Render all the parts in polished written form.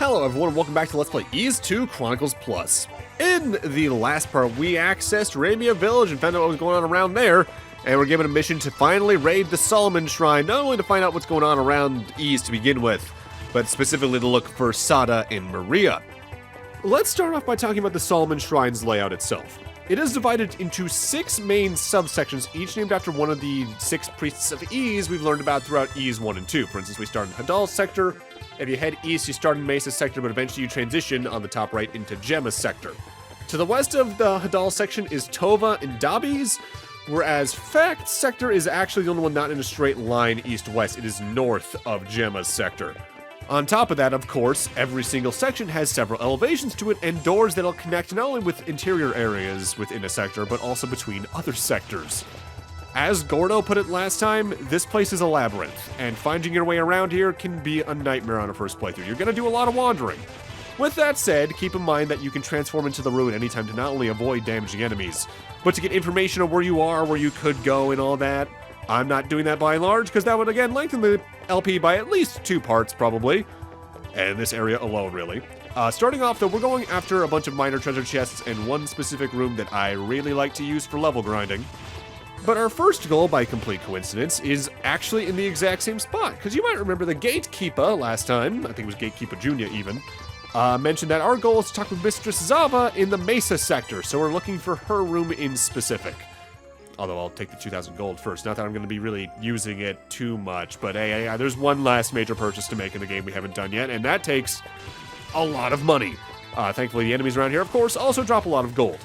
Hello everyone, and welcome back to Let's Play Ys 2 Chronicles Plus. In the last part, we accessed Ramia Village and found out what was going on around there, and we're given a mission to finally raid the Solomon Shrine, not only to find out what's going on around Ys to begin with, but specifically to look for Sada and Maria. Let's start off by talking about the Solomon Shrine's layout itself. It is divided into 6 main subsections, each named after one of the 6 priests of Ys we've learned about throughout Ys 1 and 2. For instance, we start in Hadal's sector. If you head east, you start in Mesa's sector, but eventually you transition on the top right into Gemma's sector. To the west of the Hadal section is Tova and Dabi's, whereas Fact's sector is actually the only one not in a straight line east-west. It is north of Gemma's sector. On top of that, of course, every single section has several elevations to it and doors that'll connect not only with interior areas within a sector, but also between other sectors. As Gorto put it last time, this place is a labyrinth, and finding your way around here can be a nightmare on a first playthrough. You're going to do a lot of wandering. With that said, keep in mind that you can transform into the ruin anytime to not only avoid damaging enemies, but to get information on where you are, where you could go, and all that. I'm not doing that by and large, because that would again lengthen the LP by at least 2 parts, probably. And this area alone, really. Starting off, though, we're going after a bunch of minor treasure chests and one specific room that I really like to use for level grinding. But our first goal, by complete coincidence, is actually in the exact same spot. Because you might remember the Gatekeeper last time, I think it was Gatekeeper Jr. even, mentioned that our goal is to talk with Mistress Zava in the Mesa sector, so we're looking for her room in specific. Although I'll take the 2,000 gold first, not that I'm going to be really using it too much, but hey, there's one last major purchase to make in the game we haven't done yet, and that takes a lot of money. Thankfully, the enemies around here, of course, also drop a lot of gold.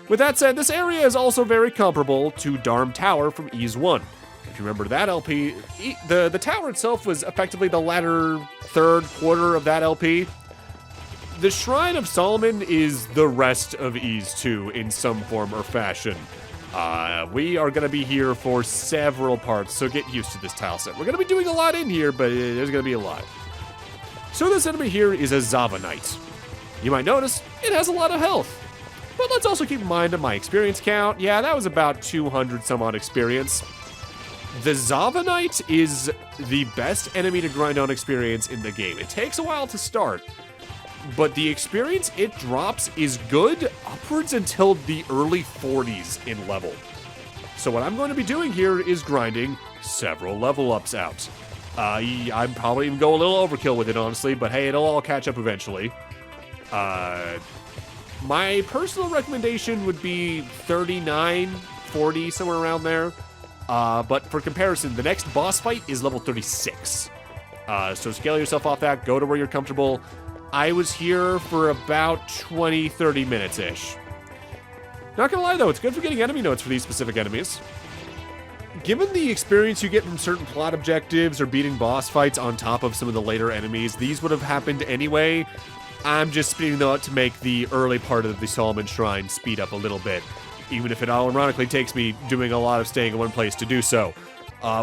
With that said, this area is also very comparable to Darm Tower from Ys 1. If you remember that LP, the tower itself was effectively the latter third quarter of that LP. The Shrine of Solomon is the rest of Ys 2 in some form or fashion. We are going to be here for several parts, so get used to this tile set. We're going to be doing a lot in here, but there's going to be a lot. So this enemy here is a Zava Knight. You might notice it has a lot of health. But let's also keep in mind my experience count. Yeah, that was about 200 some odd experience. The Zava Knight is the best enemy to grind on experience in the game. It takes a while to start, but the experience it drops is good upwards until the early 40s in level. So what I'm going to be doing here is grinding several level ups out. I'm probably even go a little overkill with it, honestly, but hey, it'll all catch up eventually. My personal recommendation would be 39, 40, somewhere around there. But for comparison, the next boss fight is level 36. So scale yourself off that, go to where you're comfortable. I was here for about 20, 30 minutes-ish. Not gonna lie though, it's good for getting enemy notes for these specific enemies. Given the experience you get from certain plot objectives or beating boss fights on top of some of the later enemies, these would have happened anyway. I'm just speeding them up to make the early part of the Solomon Shrine speed up a little bit, even if it ironically takes me doing a lot of staying in one place to do so.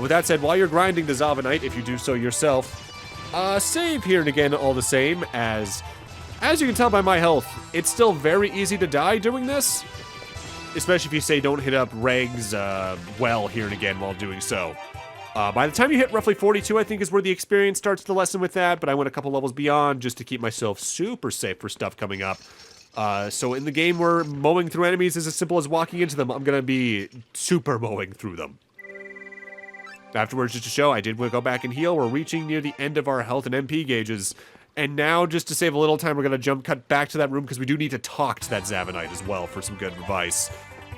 With that said, while you're grinding the Zava Knight, if you do so yourself, save here and again all the same, as you can tell by my health, it's still very easy to die doing this, especially if you say don't hit up regs well here and again while doing so. By the time you hit roughly 42, I think is where the experience starts to lessen with that, but I went a couple levels beyond just to keep myself super safe for stuff coming up. So in the game where mowing through enemies is as simple as walking into them, I'm going to be super mowing through them. Afterwards, just to show, I did go back and heal. We're reaching near the end of our health and MP gauges. And now, just to save a little time, we're going to cut back to that room because we do need to talk to that Zava Knight as well for some good advice.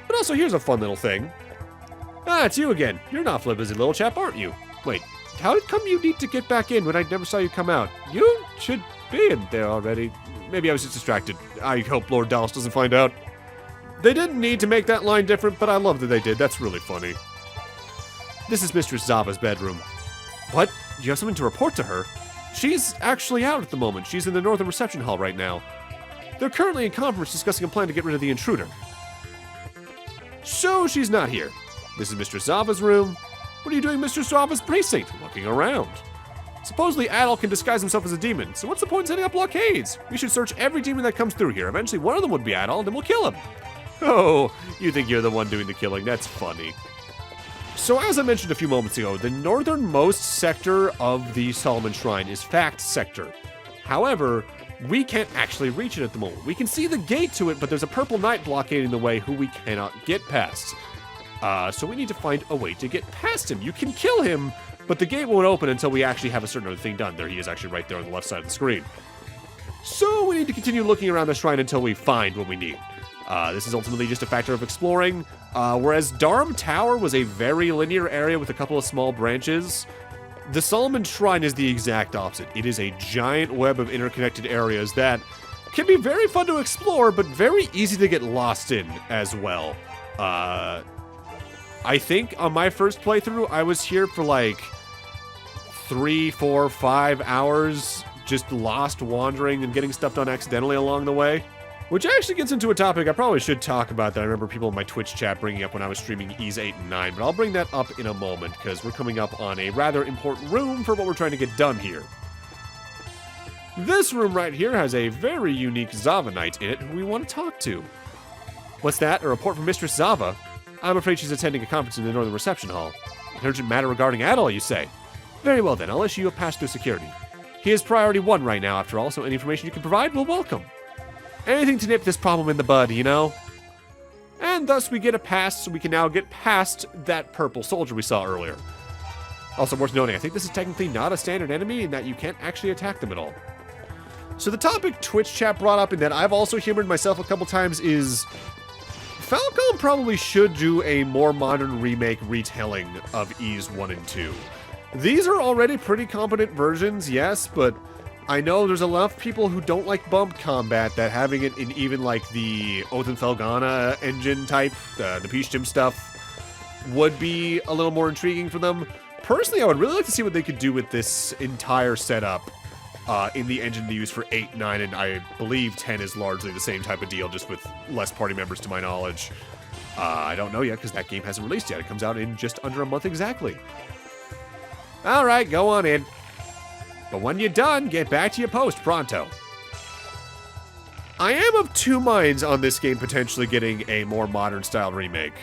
But also, here's a fun little thing. Ah, it's you again. You're an awfully busy little chap, aren't you? Wait, how did come you need to get back in when I never saw you come out? You should be in there already. Maybe I was just distracted. I hope Lord Dallas doesn't find out. They didn't need to make that line different, but I love that they did. That's really funny. This is Mistress Zava's bedroom. What? You have something to report to her? She's actually out at the moment. She's in the northern reception hall right now. They're currently in conference discussing a plan to get rid of the intruder. So she's not here. This is Mistress Zava's room. What are you doing in Mistress Zava's precinct? Looking around. Supposedly Adol can disguise himself as a demon, so what's the point in setting up blockades? We should search every demon that comes through here. Eventually one of them would be Adol, and then we'll kill him. Oh, you think you're the one doing the killing? That's funny. So as I mentioned a few moments ago, the northernmost sector of the Solomon Shrine is Fact Sector. However, we can't actually reach it at the moment. We can see the gate to it, but there's a purple knight blockading the way who we cannot get past. So we need to find a way to get past him. You can kill him, but the gate won't open until we actually have a certain other thing done. There he is, actually right there on the left side of the screen. So we need to continue looking around the shrine until we find what we need. This is ultimately just a factor of exploring. Whereas Darm Tower was a very linear area with a couple of small branches, the Solomon Shrine is the exact opposite. It is a giant web of interconnected areas that can be very fun to explore, but very easy to get lost in as well. I think on my first playthrough, I was here for like 3, 4, 5 hours, just lost wandering and getting stuff done accidentally along the way. Which actually gets into a topic I probably should talk about that I remember people in my Twitch chat bringing up when I was streaming Ep.8 and 9, but I'll bring that up in a moment because we're coming up on a rather important room for what we're trying to get done here. This room right here has a very unique Zava Knight in it who we want to talk to. What's that? A report from Mistress Zava? I'm afraid she's attending a conference in the Northern Reception Hall. An urgent matter regarding Adol, you say? Very well then, I'll issue you a pass through security. He is priority 1 right now, after all, so any information you can provide, we'll welcome. Anything to nip this problem in the bud, you know? And thus we get a pass, so we can now get past that purple soldier we saw earlier. Also worth noting, I think this is technically not a standard enemy in that you can't actually attack them at all. So the topic Twitch chat brought up and that I've also humored myself a couple times is Falcom probably should do a more modern remake retelling of Ys 1 and 2. These are already pretty competent versions, yes, but I know there's enough people who don't like bump combat that having it in even like the Othen Felgana engine type, the Peachtim stuff, would be a little more intriguing for them. Personally, I would really like to see what they could do with this entire setup in the engine they use for 8, 9, and I believe 10 is largely the same type of deal, just with less party members to my knowledge. I don't know yet because that game hasn't released yet. It comes out in just under a month exactly. Alright, go on in. But when you're done, get back to your post pronto. I am of two minds on this game potentially getting a more modern style remake.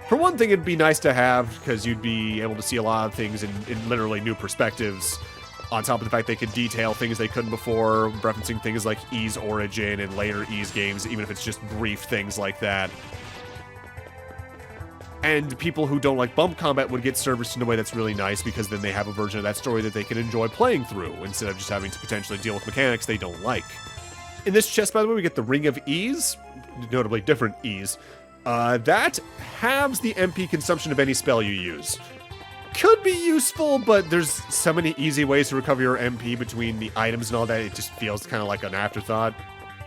For one thing, it'd be nice to have, because you'd be able to see a lot of things in literally new perspectives, on top of the fact they could detail things they couldn't before, referencing things like Ys Origin and later Ys games, even if it's just brief things like that. And people who don't like bump combat would get serviced in a way that's really nice, because then they have a version of that story that they can enjoy playing through, instead of just having to potentially deal with mechanics they don't like. In this chest, by the way, we get the Ring of Ys, notably different Ys. That halves the MP consumption of any spell you use. Could be useful, but there's so many easy ways to recover your MP between the items and all that, it just feels kind of like an afterthought.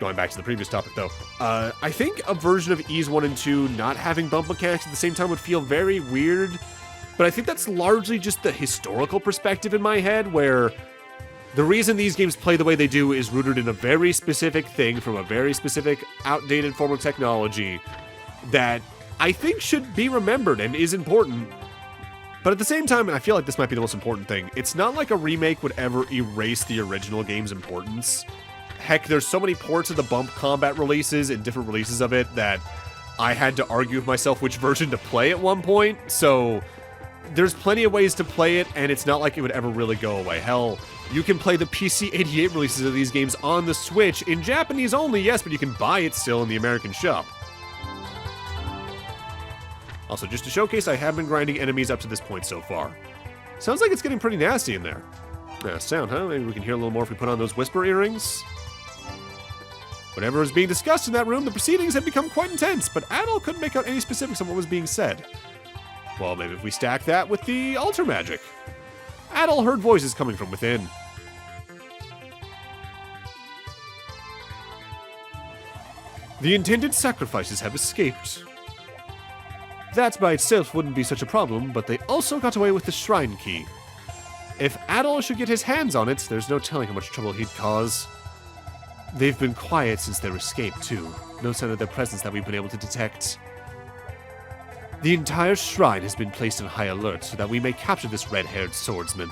Going back to the previous topic, though. I think a version of Ys 1 and 2 not having bump mechanics at the same time would feel very weird, but I think that's largely just the historical perspective in my head, where the reason these games play the way they do is rooted in a very specific thing from a very specific, outdated form of technology that I think should be remembered and is important. But at the same time, and I feel like this might be the most important thing, it's not like a remake would ever erase the original game's importance. Heck, there's so many ports of the bump combat releases and different releases of it that I had to argue with myself which version to play at one point, so there's plenty of ways to play it, and it's not like it would ever really go away. Hell, you can play the PC-88 releases of these games on the Switch, in Japanese only, yes, but you can buy it still in the American shop. Also, just to showcase, I have been grinding enemies up to this point so far. Sounds like it's getting pretty nasty in there. Sound, huh? Maybe we can hear a little more if we put on those whisper earrings? Whatever is being discussed in that room, the proceedings have become quite intense, but Adol couldn't make out any specifics on what was being said. Well, maybe if we stack that with the altar magic. Adol heard voices coming from within. The intended sacrifices have escaped. That by itself wouldn't be such a problem, but they also got away with the shrine key. If Adol should get his hands on it, there's no telling how much trouble he'd cause. They've been quiet since their escape, too. No sign of their presence that we've been able to detect. The entire shrine has been placed on high alert so that we may capture this red-haired swordsman.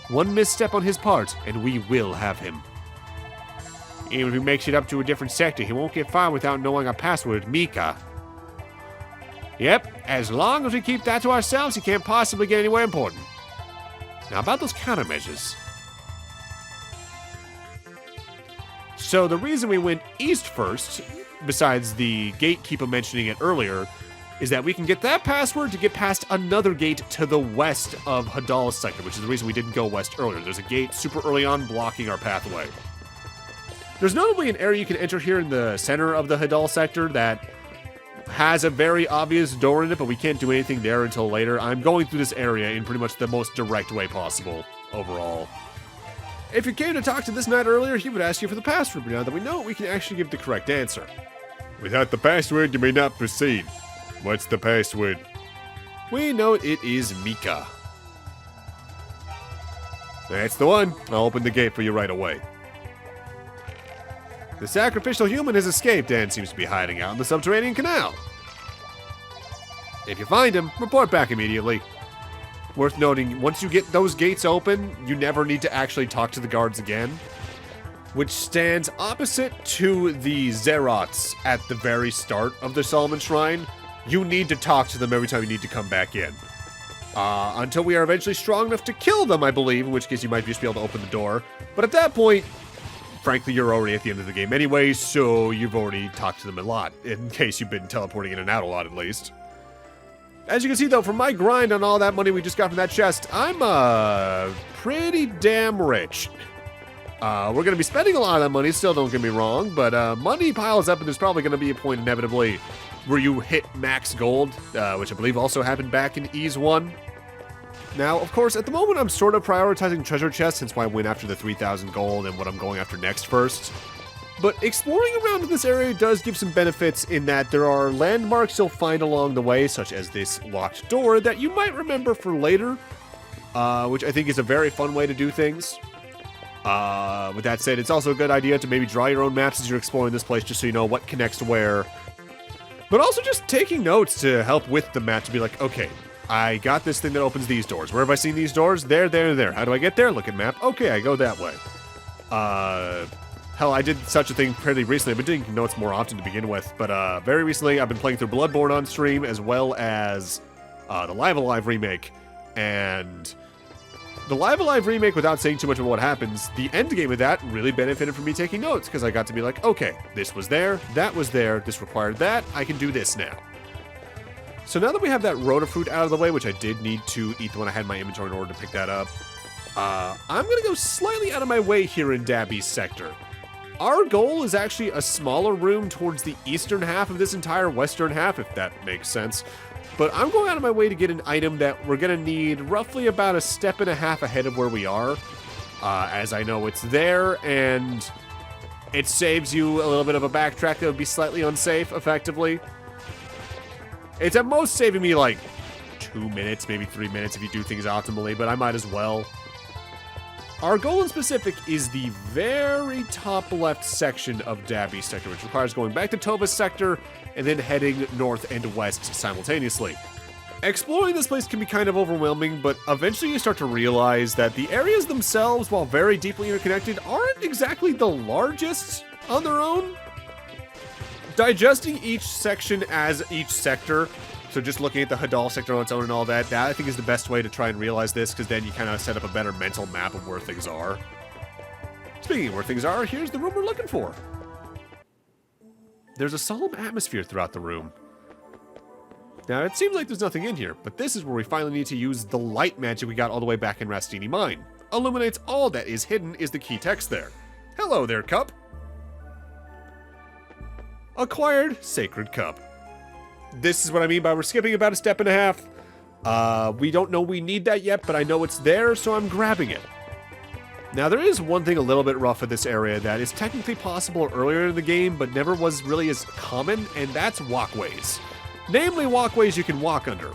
One misstep on his part, and we will have him. Even if he makes it up to a different sector, he won't get far without knowing our password, Mika. Yep, as long as we keep that to ourselves, he can't possibly get anywhere important. Now about those countermeasures. So the reason we went east first, besides the gatekeeper mentioning it earlier, is that we can get that password to get past another gate to the west of Hadal's sector, which is the reason we didn't go west earlier. There's a gate super early on blocking our pathway. There's notably an area you can enter here in the center of the Hadal sector that has a very obvious door in it, but we can't do anything there until later. I'm going through this area in pretty much the most direct way possible overall. If you came to talk to this knight earlier, he would ask you for the password, but now that we know it, we can actually give the correct answer. Without the password, you may not proceed. What's the password? We know it is Mika. That's the one. I'll open the gate for you right away. The sacrificial human has escaped and seems to be hiding out in the subterranean canal. If you find him, report back immediately. Worth noting, once you get those gates open, you never need to actually talk to the guards again, which stands opposite to the Zerots at the very start of the Solomon Shrine. You need to talk to them every time you need to come back in. Until we are eventually strong enough to kill them, I believe, in which case you might just be able to open the door. But at that point, frankly, you're already at the end of the game anyway, so you've already talked to them a lot, in case you've been teleporting in and out a lot at least. As you can see, though, from my grind on all that money we just got from that chest, I'm pretty damn rich. We're going to be spending a lot of that money, still don't get me wrong, but money piles up and there's probably going to be a point inevitably where you hit max gold, which I believe also happened back in Ease 1. Now, of course, at the moment I'm sort of prioritizing treasure chests, since I went after the 3,000 gold and what I'm going after next first. But exploring around in this area does give some benefits in that there are landmarks you'll find along the way, such as this locked door that you might remember for later, which I think is a very fun way to do things. With that said, it's also a good idea to maybe draw your own maps as you're exploring this place, just so you know what connects to where. But also just taking notes to help with the map, to be like, okay, I got this thing that opens these doors. Where have I seen these doors? There, there, there. How do I get there? Look at map. Okay, I go that way. Hell, I did such a thing pretty recently. I've been doing notes more often to begin with, but very recently I've been playing through Bloodborne on stream, as well as the Live Alive remake. And the Live Alive remake, without saying too much about what happens, the end game of that really benefited from me taking notes, because I got to be like, okay, this was there, that was there, this required that, I can do this now. So now that we have that Rota fruit out of the way, which I did need to eat when I had my inventory in order to pick that up, I'm going to go slightly out of my way here in Dabby's sector. Our goal is actually a smaller room towards the eastern half of this entire western half, if that makes sense. But I'm going out of my way to get an item that we're going to need roughly about a step and a half ahead of where we are, as I know it's there, and it saves you a little bit of a backtrack that would be slightly unsafe, effectively. It's at most saving me like 2 minutes, maybe 3 minutes if you do things optimally, but I might as well. Our goal in specific is the very top left section of Dabby's sector, which requires going back to Tova's sector and then heading north and west simultaneously. Exploring this place can be kind of overwhelming, but eventually you start to realize that the areas themselves, while very deeply interconnected, aren't exactly the largest on their own. Digesting each section as each sector, so just looking at the Hadal sector on its own and all that, that I think is the best way to try and realize this, because then you kind of set up a better mental map of where things are. Speaking of where things are, here's the room we're looking for. There's a solemn atmosphere throughout the room. Now, it seems like there's nothing in here, but this is where we finally need to use the light magic we got all the way back in Rastini Mine. Illuminates all that is hidden is the key text there. Hello there, cup. Acquired Sacred Cup. This is what I mean by we're skipping about a step and a half. We don't know we need that yet, but I know it's there, so I'm grabbing it. Now, there is one thing a little bit rough in this area that is technically possible earlier in the game, but never was really as common, and that's walkways. Namely, walkways you can walk under.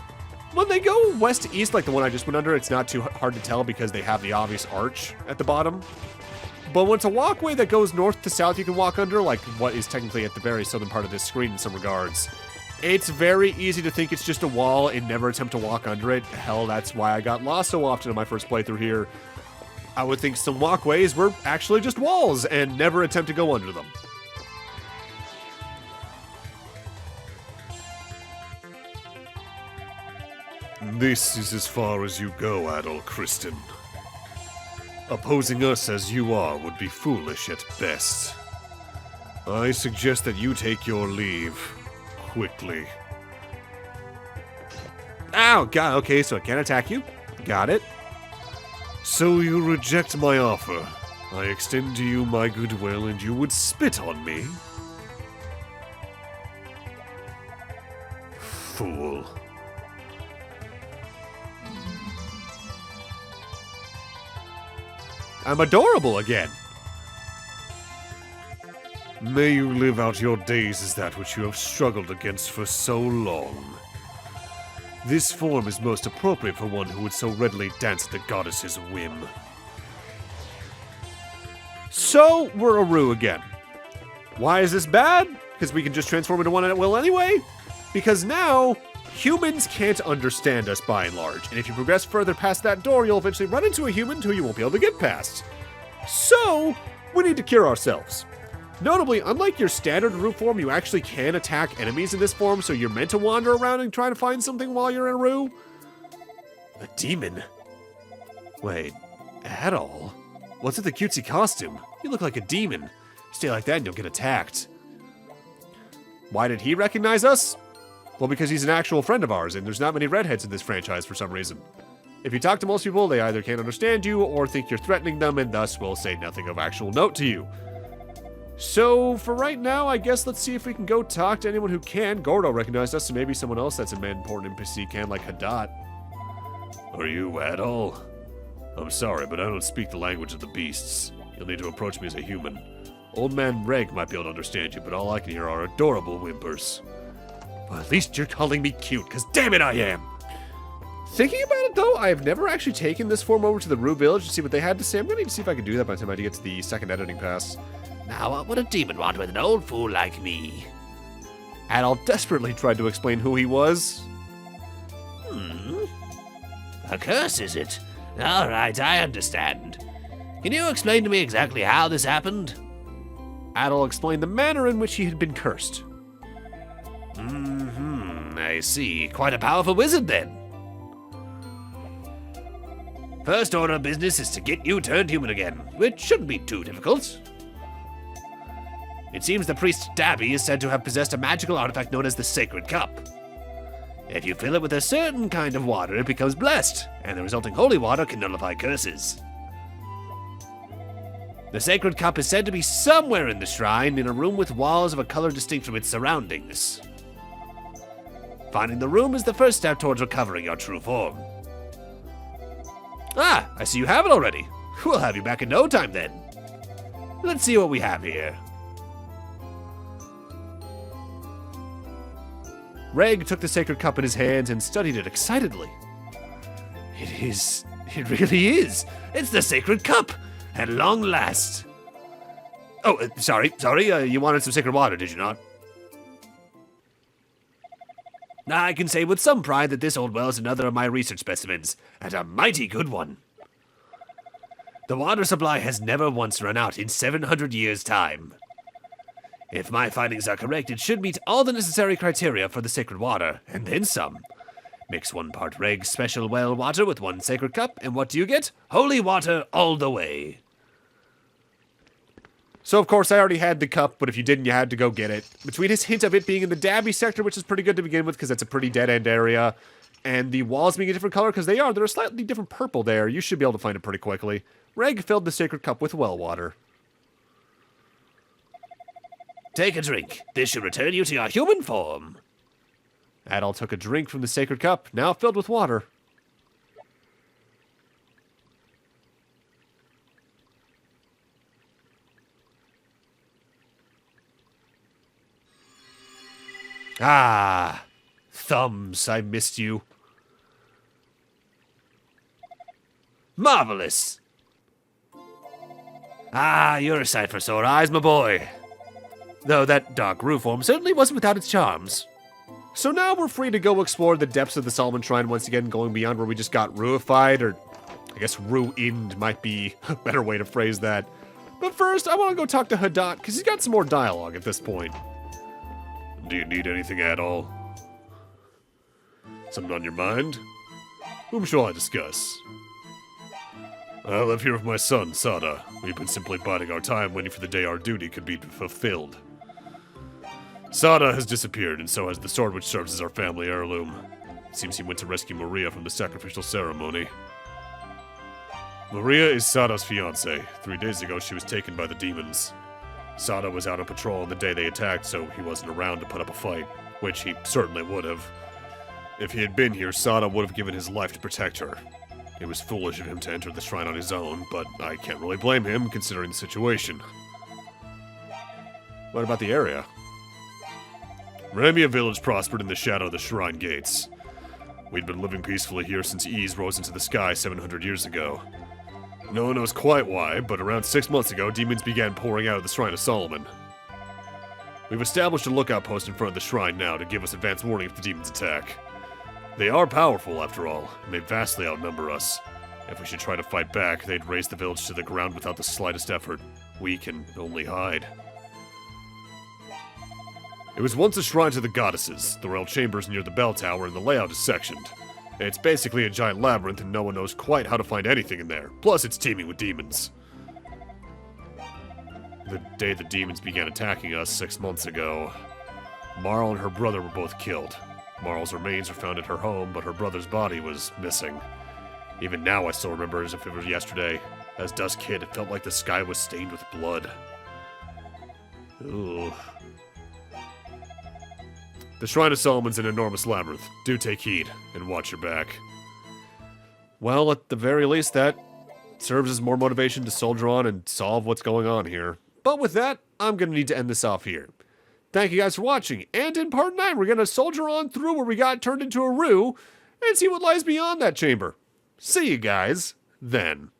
When they go west to east like the one I just went under, it's not too hard to tell because they have the obvious arch at the bottom. But when it's a walkway that goes north to south you can walk under, like what is technically at the very southern part of this screen in some regards, it's very easy to think it's just a wall and never attempt to walk under it. Hell, that's why I got lost so often in my first playthrough here. I would think some walkways were actually just walls and never attempt to go under them. This is as far as you go, Adol Kristen. Opposing us as you are would be foolish at best. I suggest that you take your leave. Quickly. Ow, God, okay, so I can't attack you. Got it. So you reject my offer. I extend to you my goodwill and you would spit on me? Fool. I'm adorable again. May you live out your days as that which you have struggled against for so long. This form is most appropriate for one who would so readily dance at the goddess's whim. So, we're a Roo again. Why is this bad? Because we can just transform into one at will anyway? Because now, humans can't understand us by and large, and if you progress further past that door, you'll eventually run into a human who you won't be able to get past. So, we need to cure ourselves. Notably, unlike your standard Roo form, you actually can attack enemies in this form, so you're meant to wander around and try to find something while you're in a Roo. A demon? Wait, at all? What's with the cutesy costume? You look like a demon. Stay like that and you'll get attacked. Why did he recognize us? Well, because he's an actual friend of ours, and there's not many redheads in this franchise for some reason. If you talk to most people, they either can't understand you or think you're threatening them, and thus will say nothing of actual note to you. So, for right now, I guess let's see if we can go talk to anyone who can. Gorto recognized us, so maybe someone else that's an important NPC can, like Hadat. Are you at all? I'm sorry, but I don't speak the language of the beasts. You'll need to approach me as a human. Old man Reg might be able to understand you, but all I can hear are adorable whimpers. Well, at least you're calling me cute, because damn it I am! Thinking about it though, I've never actually taken this form over to the Roo village to see what they had to say. I'm gonna need to see if I can do that by the time I get to the second editing pass. Now, what would a demon want with an old fool like me? Adol desperately tried to explain who he was. A curse, is it? All right, I understand. Can you explain to me exactly how this happened? Adol explained the manner in which he had been cursed. I see. Quite a powerful wizard, then. First order of business is to get you turned human again, which shouldn't be too difficult. It seems the priest Dabby is said to have possessed a magical artifact known as the Sacred Cup. If you fill it with a certain kind of water, it becomes blessed, and the resulting holy water can nullify curses. The Sacred Cup is said to be somewhere in the shrine, in a room with walls of a color distinct from its surroundings. Finding the room is the first step towards recovering your true form. Ah, I see you have it already. We'll have you back in no time then. Let's see what we have here. Reg took the Sacred Cup in his hands and studied it excitedly. It really is. It's the Sacred Cup, at long last. Oh, sorry, you wanted some sacred water, did you not? I can say with some pride that this old well is another of my research specimens, and a mighty good one. The water supply has never once run out in 700 years' time. If my findings are correct, it should meet all the necessary criteria for the sacred water, and then some. Mix 1 part Reg's special well water with 1 sacred cup, and what do you get? Holy water all the way. So, of course, I already had the cup, but if you didn't, you had to go get it. Between his hint of it being in the Dabby sector, which is pretty good to begin with, because that's a pretty dead-end area, and the walls being a different color, because they're a slightly different purple there, you should be able to find it pretty quickly. Reg filled the sacred cup with well water. Take a drink. This should return you to your human form. Adol took a drink from the sacred cup, now filled with water. Ah, Thumbs, I missed you. Marvelous. Ah, you're a sight for sore eyes, my boy. Though that dark Roo form certainly wasn't without its charms. So now we're free to go explore the depths of the Solomon Shrine once again, going beyond where we just got Rooified, or I guess ruined might be a better way to phrase that. But first, I want to go talk to Hadat, because he's got some more dialogue at this point. Do you need anything at all? Something on your mind? Whom shall I discuss? I live here with my son, Sada. We've been simply biding our time, waiting for the day our duty could be fulfilled. Sada has disappeared, and so has the sword which serves as our family heirloom. Seems he went to rescue Maria from the sacrificial ceremony. Maria is Sada's fiancée. 3 days ago, she was taken by the demons. Sada was out on patrol on the day they attacked, so he wasn't around to put up a fight, which he certainly would have. If he had been here, Sada would have given his life to protect her. It was foolish of him to enter the shrine on his own, but I can't really blame him, considering the situation. What about the area? Ramia village prospered in the shadow of the shrine gates. We'd been living peacefully here since Ys rose into the sky 700 years ago. No one knows quite why, but around 6 months ago, demons began pouring out of the Shrine of Solomon. We've established a lookout post in front of the shrine now to give us advance warning if the demons attack. They are powerful, after all, and they vastly outnumber us. If we should try to fight back, they'd raze the village to the ground without the slightest effort. We can only hide. It was once a shrine to the goddesses. The royal chambers near the bell tower, and the layout is sectioned. It's basically a giant labyrinth, and no one knows quite how to find anything in there. Plus, it's teeming with demons. The day the demons began attacking us 6 months ago, Marl and her brother were both killed. Marl's remains were found at her home, but her brother's body was missing. Even now, I still remember as if it was yesterday. As dusk hit, it felt like the sky was stained with blood. Ooh. The Shrine of Solomon's an enormous labyrinth. Do take heed, and watch your back. Well, at the very least, that serves as more motivation to soldier on and solve what's going on here. But with that, I'm going to need to end this off here. Thank you guys for watching, and in part 9, we're going to soldier on through where we got turned into a roux and see what lies beyond that chamber. See you guys then.